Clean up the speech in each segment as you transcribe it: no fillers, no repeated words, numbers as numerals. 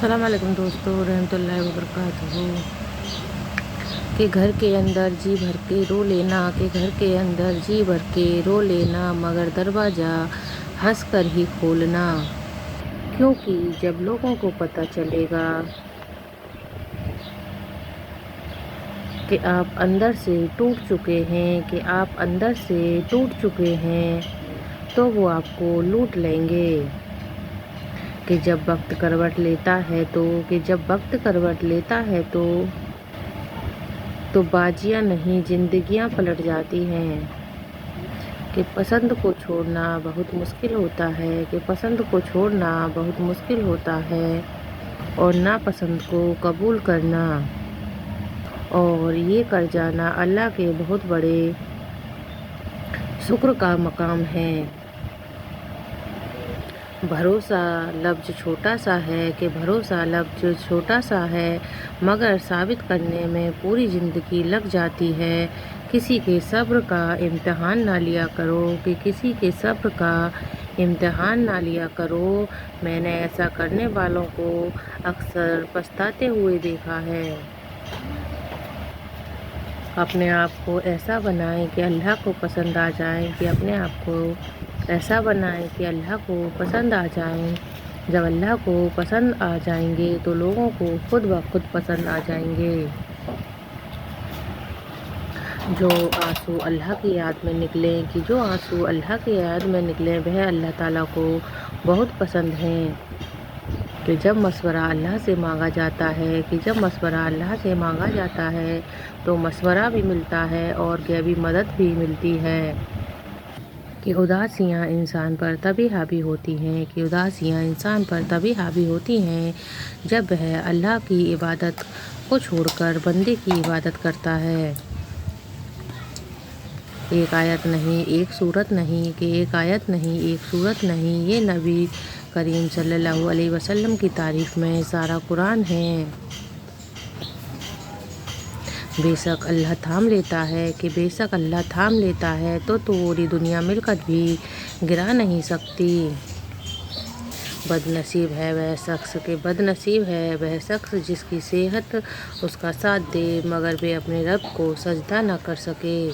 अस्सलाम वालेकुम दोस्तों, रहमतुल्लाहि व बरकातहू। के घर के अंदर जी भर के रो लेना, के घर के अंदर जी भर के रो लेना, मगर दरवाज़ा हंस कर ही खोलना। क्योंकि जब लोगों को पता चलेगा कि आप अंदर से टूट चुके हैं, कि आप अंदर से टूट चुके हैं, तो वो आपको लूट लेंगे। कि जब वक्त करवट लेता है तो बाजियां नहीं जिंदगियां पलट जाती हैं। कि पसंद को छोड़ना बहुत मुश्किल होता है, कि पसंद को छोड़ना बहुत मुश्किल होता है, और नापसंद को कबूल करना और ये कर जाना अल्लाह के बहुत बड़े शुक्र का मकाम है। भरोसा लफ्ज़ छोटा सा है, कि भरोसा लफ्ज़ छोटा सा है, मगर साबित करने में पूरी ज़िंदगी लग जाती है। किसी के सब्र का इम्तिहान ना लिया करो, कि किसी के सब्र का इम्तिहान ना लिया करो। मैंने ऐसा करने वालों को अक्सर पछताते हुए देखा है। अपने आप को ऐसा बनाएं कि अल्लाह को पसंद आ जाएं, कि अपने आप को ऐसा बनाएं कि अल्लाह को पसंद आ जाएं। जब अल्लाह को पसंद आ जाएंगे तो लोगों को खुद ब खुद पसंद आ जाएंगे। जो आंसू अल्लाह की याद में निकलें, कि जो आंसू अल्लाह की याद में निकलें, वह अल्लाह ताला को बहुत पसंद हैं। कि जब मशवरा अल्लाह से मांगा जाता है, कि जब मशवरा अल्लाह से मांगा जाता है तो मशवरा भी मिलता है और गैबी मदद भी मिलती है। कि उदासियाँ इंसान पर तभी हावी होती हैं, कि उदासियाँ इंसान पर तभी हावी होती हैं जब वह अल्लाह की इबादत को छोड़कर बंदे की इबादत करता है। एक आयत नहीं, एक सूरत नहीं, कि एक आयत नहीं, एक सूरत नहीं, ये नबी करीम सल्लल्लाहु अलैहि वसल्लम की तारीफ़ में सारा कुरान है। बेशक अल्लाह थाम लेता है, कि बेशक अल्लाह थाम लेता है तो पूरी दुनिया मिलकर भी गिरा नहीं सकती। बदनसीब है वह शख्स, के बदनसीब है वह शख्स जिसकी सेहत उसका साथ दे मगर वे अपने रब को सजदा न कर सके।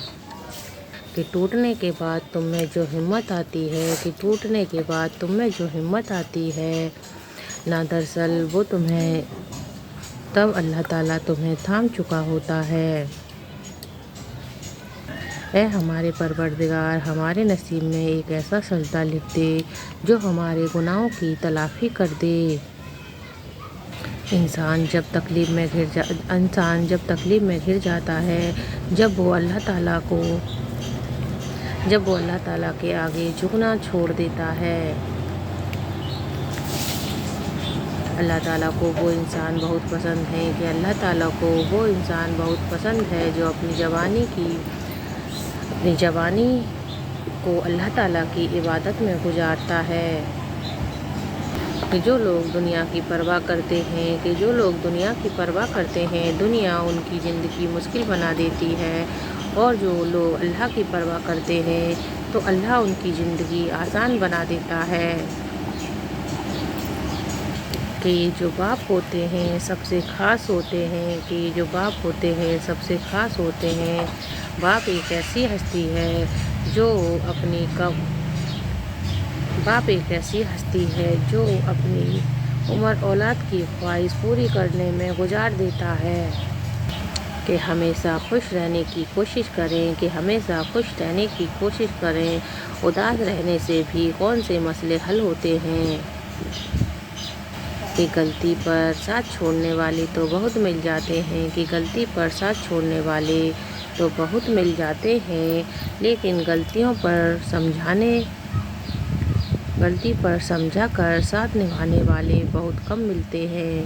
कि टूटने के बाद तुम में जो हिम्मत आती है, कि टूटने के बाद तुम में जो हिम्मत आती है, ना दरअसल वो तुम्हें तब अल्लाह ताला तुम्हें थाम चुका होता है। ऐ हमारे परवरदिगार, हमारे नसीब में एक ऐसा सजदा लिख दे जो हमारे गुनाहों की तलाफ़ी कर दे। इंसान जब तकलीफ़ में घिर जाता है, जब वो अल्लाह ताला के आगे झुकना छोड़ देता है। अल्लाह ताला को वो इंसान बहुत पसंद है, कि अल्लाह ताला को वो इंसान बहुत पसंद है जो अपनी जवानी को अल्लाह ताला की इबादत में गुजारता है। कि जो लोग दुनिया की परवाह करते हैं, कि जो लोग दुनिया की परवाह करते हैं, दुनिया उनकी ज़िंदगी मुश्किल बना देती है, और जो लोग अल्लाह की परवाह करते हैं तो अल्लाह उनकी ज़िंदगी आसान बना देता है। कि जो बाप होते हैं सबसे ख़ास होते हैं, कि जो बाप होते हैं सबसे ख़ास होते हैं। बाप एक ऐसी हस्ती है जो अपनी उम्र औलाद की ख्वाहिश पूरी करने में गुजार देता है। कि हमेशा खुश रहने की कोशिश करें, कि हमेशा खुश रहने की कोशिश करें। उदास रहने से भी कौन से मसले हल होते हैं। कि गलती पर साथ छोड़ने वाले तो बहुत मिल जाते हैं, कि गलती पर साथ छोड़ने वाले तो बहुत मिल जाते हैं, लेकिन गलती पर समझा कर साथ निभाने वाले बहुत कम मिलते हैं।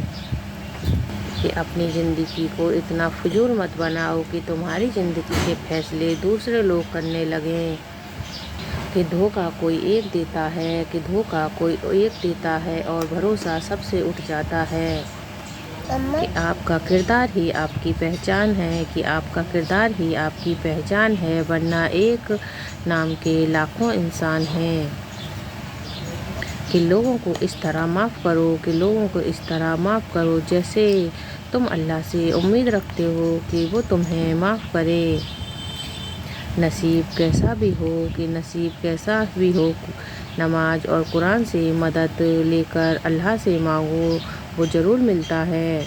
कि अपनी ज़िंदगी को इतना फजूल मत बनाओ कि तुम्हारी ज़िंदगी के फैसले दूसरे लोग करने लगें। कि धोखा कोई एक देता है, कि धोखा कोई एक देता है और भरोसा सबसे उठ जाता है। कि आपका किरदार ही आपकी पहचान है, कि आपका किरदार ही आपकी पहचान है, वरना एक नाम के लाखों इंसान हैं। کہ لوگوں کو اس طرح معاف کرو، کہ لوگوں کو اس طرح معاف کرو جیسے تم اللہ سے امید رکھتے ہو کہ وہ تمہیں معاف کرے۔ نصیب کیسا بھی ہو، کہ نصیب کیسا بھی ہو، نماز اور قرآن سے مدد لے کر اللہ سے مانگو، وہ ضرور ملتا ہے۔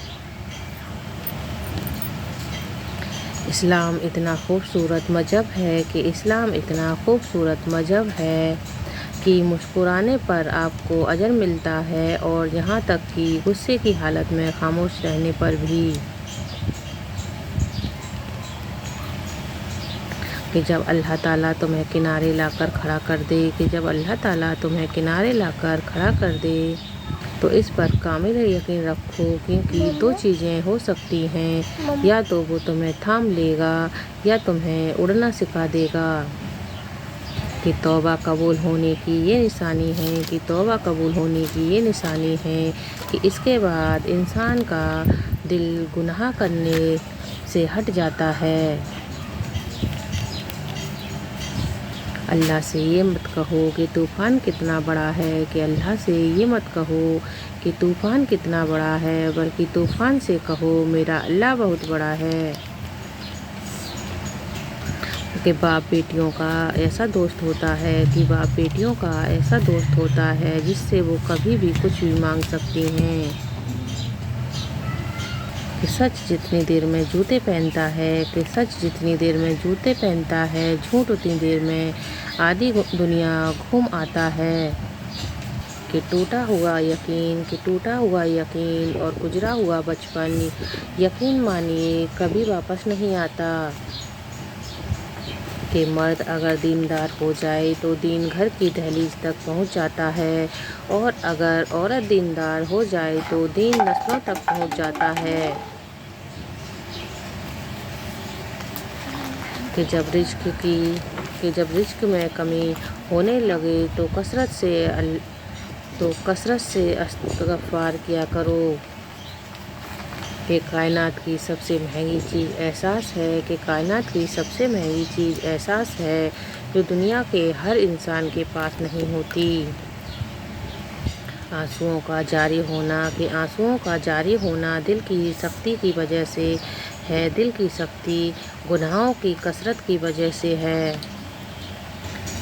اسلام اتنا خوبصورت مذہب ہے، کہ اسلام اتنا خوبصورت مذہب ہے کہ مسکرانے پر آپ کو اجر ملتا ہے، اور یہاں تک کہ غصے کی حالت میں خاموش رہنے پر بھی۔ کہ جب اللہ تعالیٰ تمہیں کنارے لا کر کھڑا کر دے، کہ جب اللہ تعالیٰ تمہیں کنارے لا کر کھڑا کر دے تو اس پر کامل یقین رکھو، کیونکہ دو چیزیں ہو سکتی ہیں، یا تو وہ تمہیں تھام لے گا یا تمہیں اڑنا سکھا دے گا۔ کہ توبہ قبول ہونے کی یہ نشانی ہے، کہ توبہ قبول ہونے کی یہ نشانی ہے کہ اس کے بعد انسان کا دل گناہ کرنے سے ہٹ جاتا ہے۔ اللہ سے یہ مت کہو کہ طوفان کتنا بڑا ہے، کہ اللہ سے یہ مت کہو کہ طوفان کتنا بڑا ہے، بلکہ طوفان سے کہو میرا اللہ بہت بڑا ہے۔ کہ باپ بیٹیوں کا ایسا دوست ہوتا ہے، کہ باپ بیٹیوں کا ایسا دوست ہوتا ہے جس سے وہ کبھی بھی کچھ بھی مانگ سکتی ہیں۔ کہ سچ جتنی دیر میں جوتے پہنتا ہے، کہ سچ جتنی دیر میں جوتے پہنتا ہے، جھوٹ اتنی دیر میں آدھی دنیا گھوم آتا ہے۔ کہ ٹوٹا ہوا یقین، کہ ٹوٹا ہوا یقین اور گزرا ہوا بچپن، یقین مانیے کبھی واپس نہیں آتا۔ کہ مرد اگر دیندار ہو جائے تو دین گھر کی دہلیز تک پہنچ جاتا ہے، اور اگر عورت دیندار ہو جائے تو دین نسلوں تک پہنچ جاتا ہے۔ کہ جب رزق میں کمی ہونے لگے تو کثرت سے استغفار کیا کرو۔ کہ کائنات کی سب سے مہنگی چیز احساس ہے، کہ کائنات کی سب سے مہنگی چیز احساس ہے جو دنیا کے ہر انسان کے پاس نہیں ہوتی۔ آنسوؤں کا جاری ہونا، کہ آنسوؤں کا جاری ہونا دل کی سختی کی وجہ سے ہے، دل کی سختی گناہوں کی کثرت کی وجہ سے ہے۔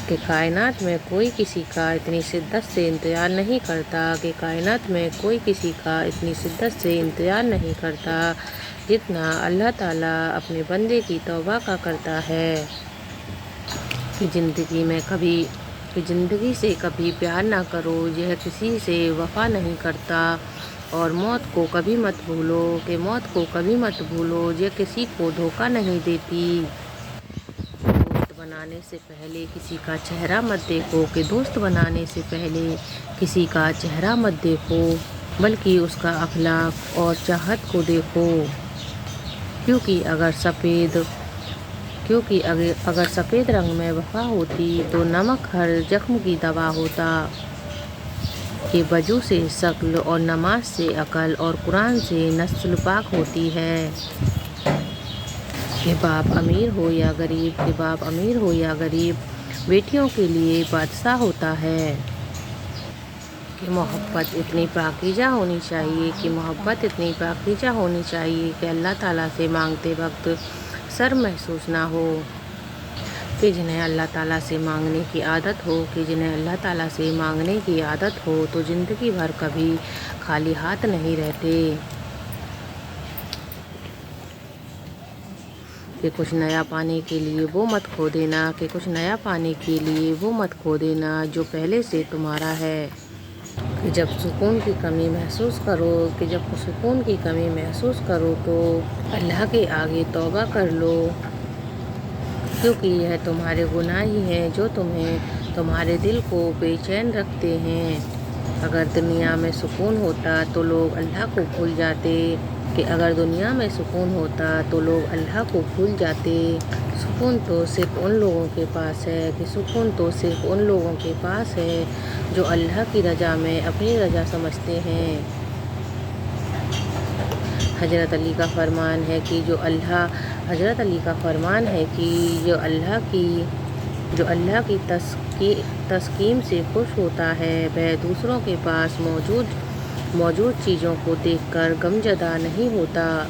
کہ کائنات میں کوئی کسی کا اتنی شدت سے انتظار نہیں کرتا، کہ کائنات میں کوئی کسی کا اتنی شدت سے انتظار نہیں کرتا جتنا اللہ تعالیٰ اپنے بندے کی توبہ کا کرتا ہے۔ کہ زندگی سے کبھی پیار نہ کرو، یہ کسی سے وفا نہیں کرتا، اور موت کو کبھی مت بھولو، کہ موت کو کبھی مت بھولو، یہ کسی کو دھوکہ نہیں دیتی۔ دوست بنانے سے پہلے کسی کا چہرہ مت دیکھو، کہ دوست بنانے سے پہلے کسی کا چہرہ مت دیکھو، بلکہ اس کا اخلاق اور چاہت کو دیکھو، کیونکہ اگر سفید رنگ میں وفا ہوتی تو نمک ہر زخم کی دوا ہوتا۔ کہ وضو سے شکل اور نماز سے عقل اور قرآن سے نسل پاک ہوتی ہے۔ کہ باپ امیر ہو یا غریب، کہ باپ امیر ہو یا غریب بیٹیوں کے لیے بادشاہ ہوتا ہے۔ کہ محبت اتنی پاکیزہ ہونی چاہیے، کہ محبت اتنی پاکیزہ ہونی چاہیے کہ اللہ تعالیٰ سے مانگتے وقت شرم محسوس نہ ہو۔ کہ جنہیں اللہ تعالیٰ سے مانگنے کی عادت ہو، کہ جنہیں اللہ تعالیٰ سے مانگنے کی عادت ہو تو زندگی بھر کبھی خالی ہاتھ نہیں رہتے۔ کہ کچھ نیا پانے کے لیے وہ مت کھو دینا، کہ کچھ نیا پانے کے لیے وہ مت کھو دینا جو پہلے سے تمہارا ہے۔ کہ جب سکون کی کمی محسوس کرو تو اللہ کے آگے توبہ کر لو، کیونکہ یہ تمہارے گناہ ہی ہیں جو تمہارے دل کو بے چین رکھتے ہیں۔ اگر دنیا میں سکون ہوتا تو لوگ اللہ کو بھول جاتے، کہ اگر دنیا میں سکون ہوتا تو لوگ اللہ کو بھول جاتے۔ سکون تو صرف ان لوگوں کے پاس ہے، کہ سکون تو صرف ان لوگوں کے پاس ہے جو اللہ کی رضا میں اپنی رضا سمجھتے ہیں۔ حضرت علی کا فرمان ہے کہ جو اللہ کی تسکین سے خوش ہوتا ہے، وہ دوسروں کے پاس موجود چیزوں کو دیکھ کر غمزدہ نہیں ہوتا۔